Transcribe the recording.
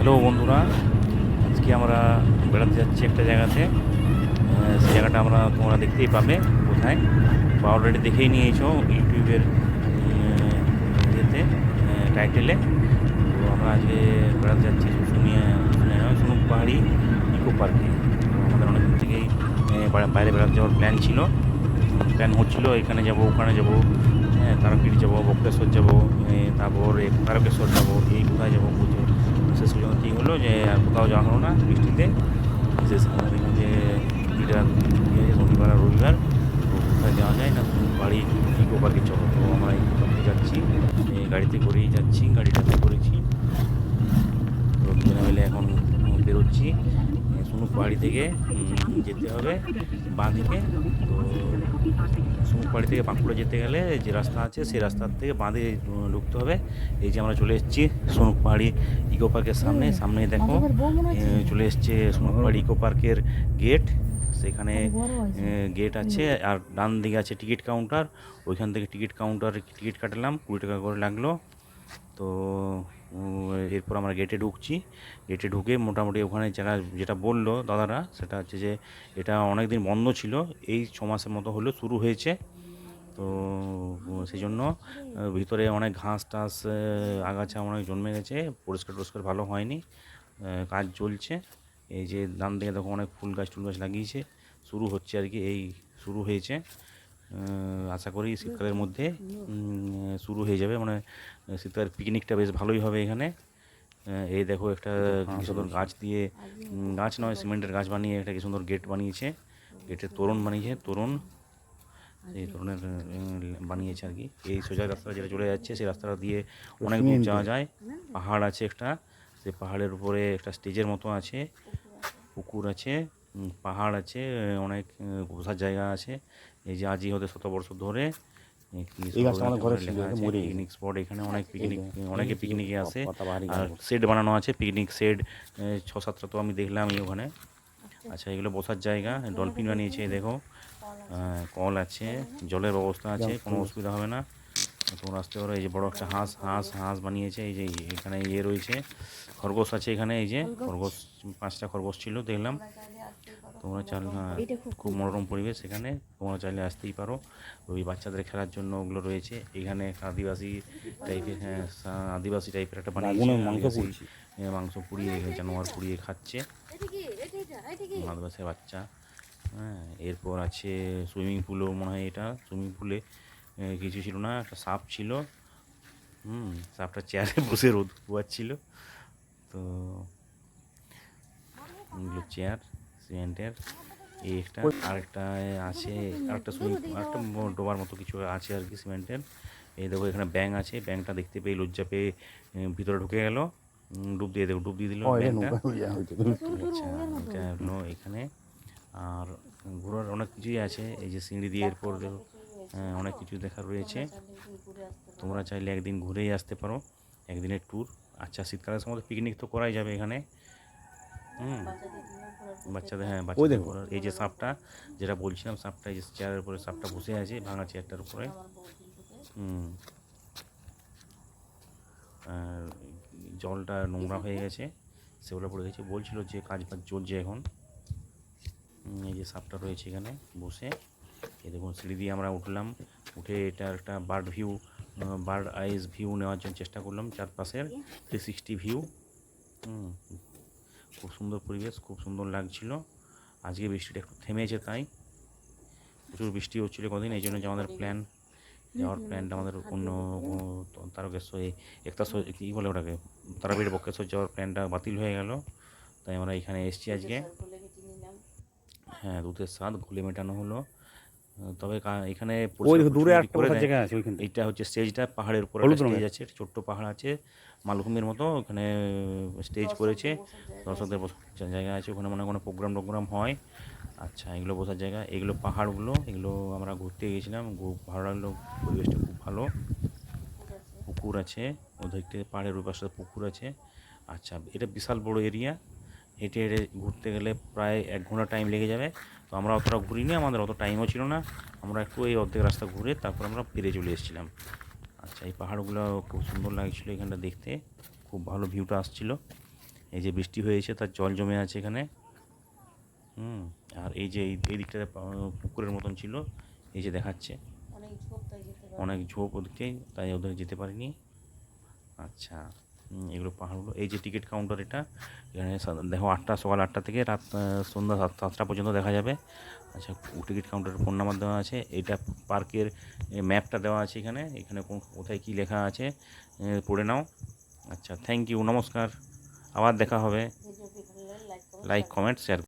Hello বন্ধুরা, আজকে আমরা বেড়াতে যাচ্ছি একটা জায়গাতে। সেই জায়গাটা তোমরা দেখতেই পাবে কোথায়, বা অলরেডি দেখেই নিয়েছো ইউটিউবের ইয়েতে, টাইটেলে। তো আমরা আজকে বেড়াতে যাচ্ছি সুনুক পাহাড়ি ইকো পার্কে। তো আমাদের অনেকদিন থেকেই বাইরে বেড়াতে যাওয়ার প্ল্যান হচ্ছিলো। এখানে যাব, ওখানে যাব, তারাপীঠ যাব, বক্রেশ্বর যাব, তারপর তারকেশ্বর যাব, এই কোথায় যাবো বুঝে শেষ পর্যন্ত ঠিক হলো যে আর কোথাও যাওয়া হলো না বৃষ্টিতে। শেষ আমাদের যে ছুটিটা দিয়েছে শনিবার আর রবিবার, তো কোথায় যাওয়া যায় না, বাড়ি ইকো পার্কে চলো। তো আমরা ইকো পার্কে যাচ্ছি, গাড়িতে করেই যাচ্ছি, গাড়িটাতে করেছি। তো দুজনে মিলে এখন বেরোচ্ছি। সুনুক পাহাড়ি থেকে যেতে হবে বাঁ দিকে। তো সুনুক পাহাড়ি থেকে বাঁকুড়া যেতে গেলে যে রাস্তা আছে সেই রাস্তার থেকে বাঁ দিকে ঢুকতে হবে। এই যে আমরা চলে এসেছি সুনুক পাহাড়ি ইকো পার্কের সামনে দেখো চলে এসছে সুনুক পাহাড়ি ইকো পার্কের গেট। সেখানে গেট আছে, আর ডান দিকে আছে টিকিট কাউন্টার। ওইখান থেকে টিকিট কাউন্টারে টিকিট কাটলাম, 20 টাকা করে লাগলো। তো এরপর আমরা গেটে ঢুকছি। গেটে ঢুকে মোটামুটি ওখানে যারা যেটা বললো দাদারা, সেটা হচ্ছে যে এটা অনেক দিন বন্ধ ছিল, এই 6 মাসের মতো হলো শুরু হয়েছে। তো সেই জন্য ভিতরে অনেক ঘাস টাস আগাছা অনেক জন্মে গেছে, পরিষ্কার ভালো হয়নি, কাজ চলছে। এই যে ডান দিকে দেখো অনেক ফুল গাছ টুল গাছ লাগিয়েছে, শুরু হচ্ছে আর কি, এই শুরু হয়েছে। আশা করি শীতকালের মধ্যে শুরু হয়ে যাবে, মানে শীতকালের পিকনিকটা বেশ ভালোই হবে এখানে। এই দেখো একটা কি সুন্দর গাছ দিয়ে, গাছ নয় সিমেন্টের গাছ বানিয়ে একটা কি সুন্দর গেট বানিয়েছে, গেটের তোরণ বানিয়েছে, তোরণ এই ধরনের বানিয়েছে আর কি। এই সোজা রাস্তা যেটা চলে যাচ্ছে সেই রাস্তাটা দিয়ে অনেক দূর যাওয়া যায়। পাহাড় আছে একটা, সেই পাহাড়ের উপরে একটা স্টেজের মতো আছে, পুকুর আছে, পাহাড় আছে, অনেক বসার জায়গা আছে। এই যে আজি হতে 100 বছর ধরে পিকনিক স্পট, এখানে অনেকে পিকনিকে আসে। আর শেড বানানো আছে, পিকনিক শেড 6-7টা তো আমি দেখলাম ওখানে। আচ্ছা, এগুলো বসার জায়গা, ডলফিন বানিয়েছে দেখো, কল আছে, জলের ব্যবস্থা আছে, কোনো অসুবিধা হবে না। তোমরা আসতে পারো। এই যে বড় একটা হাঁস বানিয়েছে, এই যে এখানে রয়েছে, খরগোশ আছে এখানে, এই যে খরগোশ 5টা খরগোশ ছিল দেখলাম। তোমরা চাইলে, খুব মনোরম পরিবেশ এখানে, তোমরা চাইলে আসতেই পারো। ওই বাচ্চাদের খেলার জন্য ওগুলো রয়েছে এখানে। একটা আদিবাসী টাইপের, আদিবাসী টাইপের একটা বানিয়েছে, মাংস পুড়িয়ে, জানোয়ার পুড়িয়ে খাচ্ছে আদিবাসী বাচ্চা। এরপর আছে সুইমিং পুলও মনে হয়, এটা সুইমিং পুলে কিছু ছিল না, একটা সাপ ছিল, সাপটা চেয়ারে বসে রোদ পোয়াচ্ছিল। তো এগুলো চেয়ার সিমেন্টের। এই একটা আরেকটা আছে, আরেকটা আরেকটা ডোবার মতো কিছু আছে আর কি সিমেন্টের। এই দেখো এখানে ব্যাঙ আছে, ব্যাঙটা দেখতে পেয়ে লজ্জা পেয়ে ভিতরে ঢুকে গেল, ডুব দিয়ে দিল ব্যাঙটা। আচ্ছা, এটা হলো এখানে। আর ঘোরার অনেক কিছুই আছে, এই যে সিঁড়ি দিয়ে এরপর অনেক কিছু দেখার রয়েছে। তোমরা চাইলে একদিন ঘুরেই আসতে পারো, একদিনের ট্যুর। আচ্ছা, শীতকালের সময় পিকনিক তো করাই যাবে এখানে। বাচ্চাদের, বাচ্চাদের করার। এই যে সাপটা যেটা বলছিলাম, সাপটা এই যে চেয়ারের উপরে সাপটা বসে আছে, ভাঙা চেয়ারটার উপরে। আর জলটা নোংরা হয়ে গেছে, সেগুলো পড়ে গেছে, বলছিল যে কাজ চলছে এখন। এই যে সাপটা রয়েছে এখানে বসে। এই দেখুন সিঁড়ি দিয়ে আমরা উঠলাম, উঠে এটা একটা বার্ড আইজ ভিউ নেওয়ার জন্য চেষ্টা করলাম, চারপাশের 360 ভিউ। খুব সুন্দর পরিবেশ, খুব সুন্দর লাগছিল। আজকে বৃষ্টিটা একটু থেমেছে, তাই প্রচুর বৃষ্টি হচ্ছিলো কদিন, এই জন্য যে আমাদের যাওয়ার প্ল্যানটা আমাদের অন্য তারকেশ্বর, কী বলে ওটাকে, তারাপীঠ বক্রেশ্বর যাওয়ার প্ল্যানটা বাতিল হয়ে গেল। তাই আমরা এখানে এসেছি আজকে। দুধের স্বাদ ঘুলে মেটানো হলো। তবে এখানে এইটা হচ্ছে স্টেজটা, পাহাড়ের উপরে স্টেজ আছে, ছোট্ট পাহাড় আছে মালভূমির মতো, ওখানে স্টেজ করেছে, দর্শকদের বসার জায়গা আছে, ওখানে মনে কোনো প্রোগ্রাম হয়। আচ্ছা, এগুলো বসার জায়গা, এগুলো পাহাড়গুলো, এগুলো আমরা ঘুরতে গিয়েছিলাম, খুব ভালো লাগলো, পরিবেশটা খুব ভালো। পুকুর আছে ওদের পাহাড়ের ওই পাশে, পুকুর আছে। আচ্ছা, এটা বিশাল বড় এরিয়া, হেঁটে ঘুরতে গেলে প্রায় 1 ঘন্টা টাইম লেগে যাবে। তো আমরা অতটা ঘুরিনি, আমাদের অত টাইমও ছিল না, আমরা একটু এই অর্ধেক রাস্তা ঘুরে তারপর আমরা ফিরে চলে এসেছিলাম। আচ্ছা, এই পাহাড়গুলো খুব সুন্দর লাগছিলো এখানটা দেখতে, খুব ভালো ভিউটা আসছিলো। এই যে বৃষ্টি হয়েছে তার জল জমে আছে এখানে। আর এই যে এই দিকটাতে পুকুরের মতন ছিল, এই যে দেখাচ্ছে অনেক ঝোপ ওদিকে, তাই ওদের যেতে পারিনি। আচ্ছা, এগুলো পাহাড়গুলো। এই যে টিকিট কাউন্টার, এটা এখানে দেখো সকাল 8টা থেকে রাত সন্ধ্যা 7টা পর্যন্ত দেখা যাবে। আচ্ছা, টিকিট কাউন্টারের ফোন নাম্বার দেওয়া আছে। এটা পার্কের ম্যাপটা দেওয়া আছে এখানে। এখানে কোথায় কী লেখা আছে পড়ে নাও। আচ্ছা, থ্যাংক ইউ, নমস্কার, আবার দেখা হবে। Like comment share.